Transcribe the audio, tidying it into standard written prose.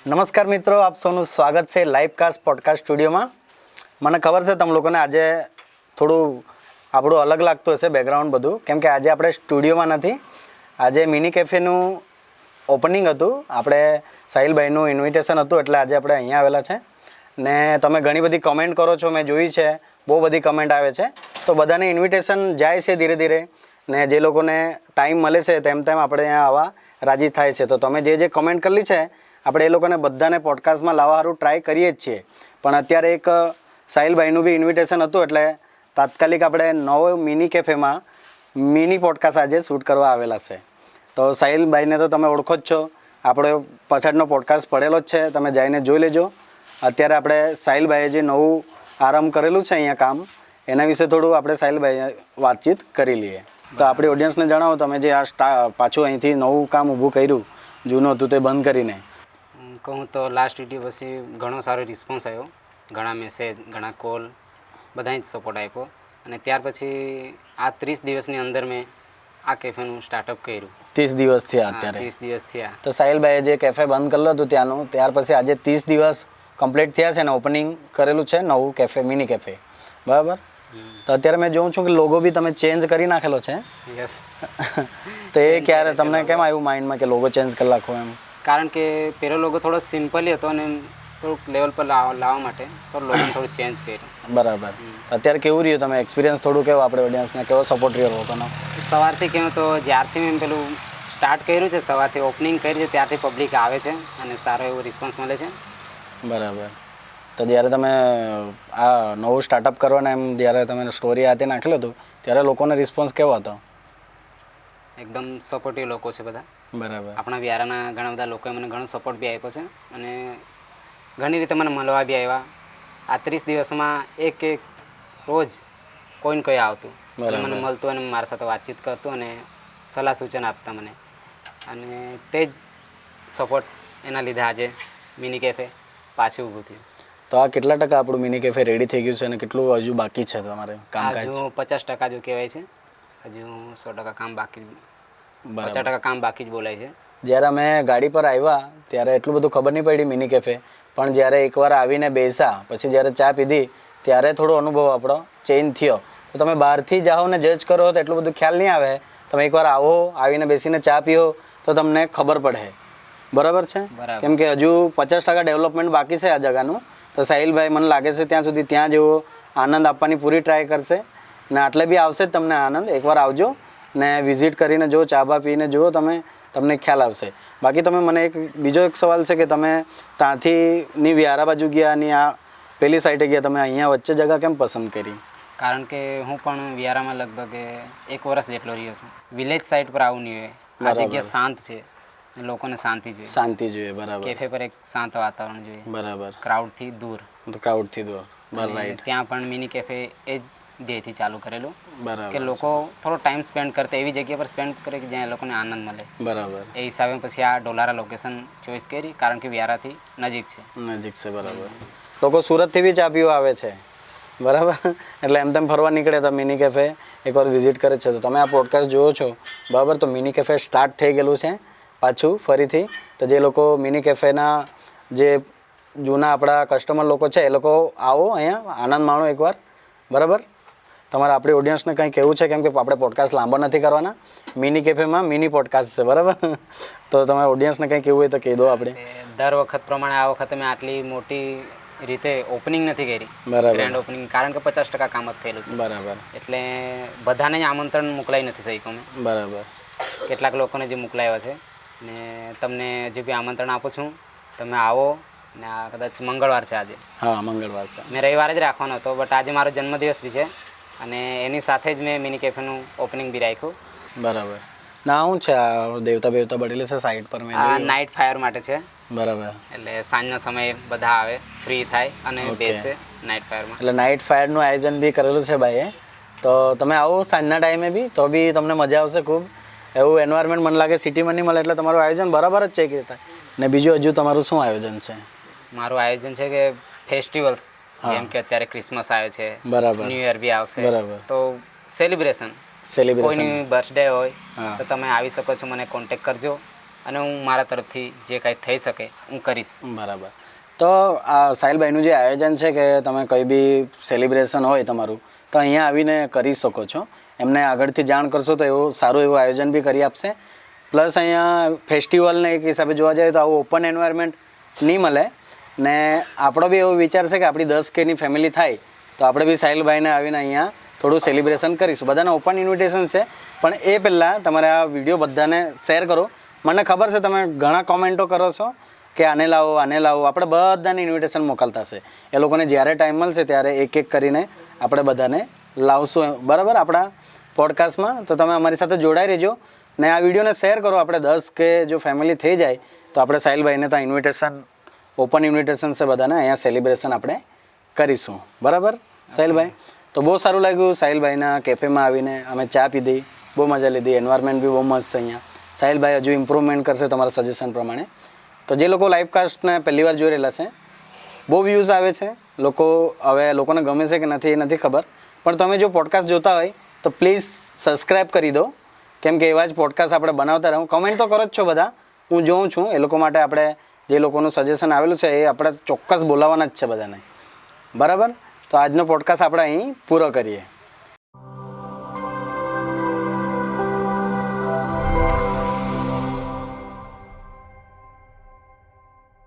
નમસ્કાર મિત્રો, આપ સૌનું સ્વાગત છે લાઈવકાસ્ટ પોડકાસ્ટ સ્ટુડિયોમાં. મને ખબર છે તમે લોકોને આજે થોડું આપણું અલગ લાગતું હશે બેકગ્રાઉન્ડ બધું, કેમ કે આજે આપણે સ્ટુડિયોમાં નથી. આજે મિની કેફેનું ઓપનિંગ હતું, આપણે સાહિલભાઈનું ઇન્વિટેશન હતું, એટલે આજે આપણે અહીંયા આવેલા છે. ને તમે ઘણી બધી કમેન્ટ કરો છો, મેં જોઈ છે, બહુ બધી કમેન્ટ આવે છે. તો બધાને ઇન્વિટેશન જાય છે ધીરે ધીરે, ને જે લોકોને ટાઈમ મળે છે તેમ તેમ આપણે અહીંયા આવવા રાજી થાય છે. તો તમે જે કમેન્ટ કરેલી છે આપણે એ લોકોને બધાને પોડકાસ્ટમાં લાવવા સારું ટ્રાય કરીએ જ છીએ. પણ અત્યારે એક સાહિલભાઈનું બી ઇન્વિટેશન હતું, એટલે તાત્કાલિક આપણે નવો મિની કેફેમાં મિની પોડકાસ્ટ આજે શૂટ કરવા આવેલા છે. તો સાહિલભાઈને તો તમે ઓળખો જ છો, આપણે પાછળનો પોડકાસ્ટ પડેલો જ છે, તમે જઈને જોઈ લેજો. અત્યારે આપણે સાહિલભાઈએ જે નવું આરંભ કરેલું છે અહીંયા કામ, એના વિશે થોડું આપણે સાહિલભાઈ વાતચીત કરી લઈએ. તો આપણી ઓડિયન્સને જણાવો, તમે જે આ પાછું અહીંથી નવું કામ ઊભું કર્યું, જૂનું હતું તે બંધ કરીને. કહું તો લાસ્ટ વિડીયો પછી ઘણો સારો રિસ્પોન્સ આવ્યો, ઘણા મેસેજ, ઘણા કોલ, બધાય જ સપોર્ટ આપ્યો. અને ત્યાર પછી આ 30 દિવસની અંદર મેં આ કેફેનું સ્ટાર્ટઅપ કર્યું. 30 દિવસ થયા અત્યારે? 30 દિવસ થયા. તો સાહિલભાઈએ જે કેફે બંધ કરેલું હતું ત્યાંનું, ત્યાર પછી આજે 30 દિવસ કમ્પ્લીટ થયા છે ને ઓપનિંગ કરેલું છે નવું કેફે, મિની કેફે, બરાબર? તો અત્યારે મેં જોઉં છું કે લોગો બી તમે ચેન્જ કરી નાખેલો છે. યસ. તો એ ક્યારે તમને કેમ આવ્યું માઇન્ડમાં કે લોગો ચેન્જ કરી નાખો એમ? કારણ કે પેલો લોગો થોડો સિમ્પલી હતો અને થોડુંક લેવલ પર લાવવા માટે તો લોગોને થોડું ચેન્જ કર્યું. બરાબર. અત્યારે કેવું રહ્યું, તમે એક્સપિરિયન્સ થોડું કેવો આપણે ઓડિયન્સને કેવો સપોર્ટ રહ્યો લોકોનો? સવારથી કહું તો જ્યારથી મેં પેલું સ્ટાર્ટ કર્યું છે, સવારથી ઓપનિંગ કરી છે, ત્યારથી પબ્લિક આવે છે અને સારો એવો રિસ્પોન્સ મળે છે. બરાબર. તો જ્યારે તમે આ નવું સ્ટાર્ટઅપ કરવાના એમ જ્યારે તમે સ્ટોરી હાથે નાખેલું હતું ત્યારે લોકોનો રિસ્પોન્સ કેવો હતો? એકદમ સપોર્ટિવ લોકો છે બધા. બરાબર. આપણા વ્યારાના ઘણા બધા લોકોએ મને ઘણો સપોર્ટ બી આપ્યો છે અને ઘણી રીતે મને મળવા બી આવ્યા. આ 30 દિવસમાં એક રોજ કોઈને કોઈ આવતું, મને મળતું અને મારા સાથે વાતચીત કરતું અને સલાહ સૂચન આપતા મને. અને તે જ સપોર્ટ એના લીધે આજે મિની કેફે પાછું ઊભું થયું. તો આ કેટલા ટકા આપણું મિની કેફે રેડી થઈ ગયું છે અને કેટલું હજુ બાકી છે તમારે કામકાજ? હજુ 50% જો કહેવાય છે, હજુ 100% કામ બાકી, 50% કામ બાકી જ બોલાય છે. જ્યારે અમે ગાડી પર આવ્યા ત્યારે એટલું બધું ખબર નહીં પડી મિની કેફે, પણ જ્યારે એકવાર આવીને બેસા પછી જ્યારે ચા પીધી ત્યારે થોડો અનુભવ આપણો ચેન્જ થયો. તો તમે બહારથી જાઓ ને જજ કરો તો એટલું બધું ખ્યાલ નહીં આવે. તમે એકવાર આવો, આવીને બેસીને ચા પીઓ તો તમને ખબર પડે. બરાબર છે? કેમ કે હજુ 50% ડેવલપમેન્ટ બાકી છે આ જગાનું. તો સાહિલભાઈ મને લાગે છે ત્યાં સુધી ત્યાં જેવો આનંદ આપવાની પૂરી ટ્રાય કરશે ને આટલે બી આવશે જ તમને આનંદ. એકવાર આવજો ને વિઝિટ કરીને જો, ચા બા પીને જુઓ, તમને ખ્યાલ આવશે. બાકી તમે મને બીજો એક સવાલ છે કે તમે ત્યાંથી ની વ્યારા બાજુ ગયા ની આ પેલી સાઈડે ગયા, તમે અહીંયા વચ્ચે જગ્યા કેમ પસંદ કરી? કારણ કે હું પણ વ્યારામાં લગભગ 1 વર્ષ જેટલો રહ્યો છું. વિલેજ સાઈડ પર આવું નહીં હોય. આ જગ્યા શાંત છે, લોકોને શાંતિ જોઈએ. શાંતિ જોઈએ, બરાબર. કેફે પર એક શાંત વાતાવરણ જોઈએ, બરાબર. ક્રાઉડથી દૂર. ક્રાઉડથી દૂર, રાઈટ. ત્યાં પણ મિની કેફે એ જ ધ્યેયથી ચાલુ કરેલું, બરાબર, કે લોકો થોડો ટાઈમ સ્પેન્ડ કરતા એવી જગ્યા પર સ્પેન્ડ કરે કે જ્યાં લોકોને આનંદ મળે. બરાબર. એ હિસાબે પછી આ ડોલારા લોકેશન ચોઈસ કરી, કારણ કે વ્યારાથી નજીક છે. નજીક છે, બરાબર. લોકો સુરતથી બી ચા પીવા આવે છે, બરાબર. એટલે એમ તેમ ફરવા નીકળે તો મિની કેફે એકવાર વિઝિટ કરે છે. તો તમે આ પોડકાસ્ટ જુઓ છો, બરાબર. તો મિની કેફે સ્ટાર્ટ થઈ ગયેલું છે પાછું ફરીથી. તો જે લોકો મિની કેફેના જે જૂના આપણા કસ્ટમર લોકો છે એ લોકો આવો અહીંયા, આનંદ માણો એકવાર, બરાબર. તમારે આપણી ઓડિયન્સને કંઈ કહેવું છે, કેમ કે આપણે પોડકાસ્ટ લાંબો નથી કરવાના, મિની કેફેમાં મિની પોડકાસ્ટ છે, બરાબર. તો તમારે ઓડિયન્સને કંઈ કહેવું હોય તો કહી દો. આપણે દર વખત પ્રમાણે આ વખતે મેં આટલી મોટી રીતે ઓપનિંગ નથી કરી, ગ્રેન્ડ ઓપનિંગ, કારણ કે 50% કામ જ થયેલું છે, બરાબર. એટલે બધાને જ આમંત્રણ મોકલાઈ નથી શક્યો મેં, બરાબર. કેટલાક લોકોને જે મોકલાવ્યા છે ને તમને જે બી આમંત્રણ આપું છું, તમે આવો. ને આ કદાચ મંગળવાર છે આજે. હા, મંગળવાર છે. મેં રવિવારે જ રાખવાનો હતો, બટ આજે મારો જન્મદિવસ બી છે અને એની સાથે જ મેં મિની કેફેનું ઓપનિંગ બી રાખ્યું. બરાબર. ના શું છે આ દેવતા બેવતા બનેલી છે સાઈડ પર? મેં આ નાઇટ ફાયર માટે છે, બરાબર. એટલે સાંજના સમયે બધા આવે, ફ્રી થાય અને બેસે નાઇટ ફાયરમાં. એટલે નાઇટ ફાયરનું આયોજન બી કરેલું છે ભાઈએ. તો તમે આવો સાંજના ટાઈમે બી, તો બી તમને મજા આવશે ખૂબ. એવું એન્વાયરમેન્ટ મને લાગે સિટીમાં નહીં મળે, એટલે તમારું આયોજન બરાબર જ છે કે. ને બીજું હજુ તમારું શું આયોજન છે? મારું આયોજન છે કે ફેસ્ટિવલ્સ, જેમ કે અત્યારે ક્રિસમસ આવે છે, બરાબર, ન્યૂ યર બી આવશે, બરાબર. તો સેલિબ્રેશન, કોઈની બર્થડે હોય તો તમે આવી શકો છો, મને કોન્ટેક્ટ કરજો અને હું મારા તરફથી જે કાંઈ થઈ શકે હું કરીશ. બરાબર. તો આ સાહિલભાઈનું જે આયોજન છે કે તમે કંઈ બી સેલિબ્રેશન હોય તમારું તો અહીંયા આવીને કરી શકો છો. એમને આગળથી જાણ કરશો તો એવું સારું એવું આયોજન બી કરી આપશે. પ્લસ અહીંયા ફેસ્ટિવલને એક હિસાબે જોવા જાય તો આવું ઓપન એન્વાયરમેન્ટ નહીં મળે. ને આપણો બી એવો વિચાર છે કે આપણી 10K ની ફેમિલી થાય તો આપણે બી સાહિલભાઈને આવીને અહીંયા થોડું સેલિબ્રેશન કરીશું. બધાને ઓપન ઇન્વિટેશન છે, પણ એ પહેલાં તમારે આ વિડીયો બધાને શેર કરો. મને ખબર છે તમે ઘણા કોમેન્ટો કરો છો કે આને લાવો આને લાવો. આપણે બધાને ઇન્વિટેશન મોકલતા છે. એ લોકોને જ્યારે ટાઈમ મળશે ત્યારે એક એક કરીને આપણે બધાને લાવશું, બરાબર, આપણા પોડકાસ્ટમાં. તો તમે અમારી સાથે જોડાઈ રહેજો ને આ વિડીયોને શેર કરો. આપણે 10K જો ફેમિલી થઈ જાય તો આપણે સાહિલભાઈને ત્યાં ઇન્વિટેશન, ઓપન ઇન્વિટેશન છે બધાને, અહીંયા સેલિબ્રેશન આપણે કરીશું. બરાબર સાહિલભાઈ? તો બહુ સારું લાગ્યું સાહિલભાઈના કેફેમાં આવીને. અમે ચા પીધી, બહુ મજા લીધી. એન્વાયરમેન્ટ બી બહુ મસ્ત છે અહીંયા. સાહિલભાઈ હજુ ઇમ્પ્રુવમેન્ટ કરશે તમારા સજેશન પ્રમાણે. તો જે લોકો લાઈવ કાસ્ટને પહેલી વાર જોઈ રહેલા છે, બહુ વ્યૂઝ આવે છે. હવે લોકોને ગમે છે કે નથી એ નથી ખબર, પણ તમે જો પોડકાસ્ટ જોતા હોય તો પ્લીઝ સબસ્ક્રાઈબ કરી દો, કેમ કે એવા જ પોડકાસ્ટ આપણે બનાવતા રહું. કમેન્ટ તો કરો જ છો બધા, હું જોઉં છું. એ લોકો માટે આપણે જે લોકોનું સજેશન આવેલું છે એ આપણે ચોક્કસ બોલાવવાના જ છે બધાને. બરાબર? તો આજનો પોડકાસ્ટ આપણે અહીં પૂરો કરીએ.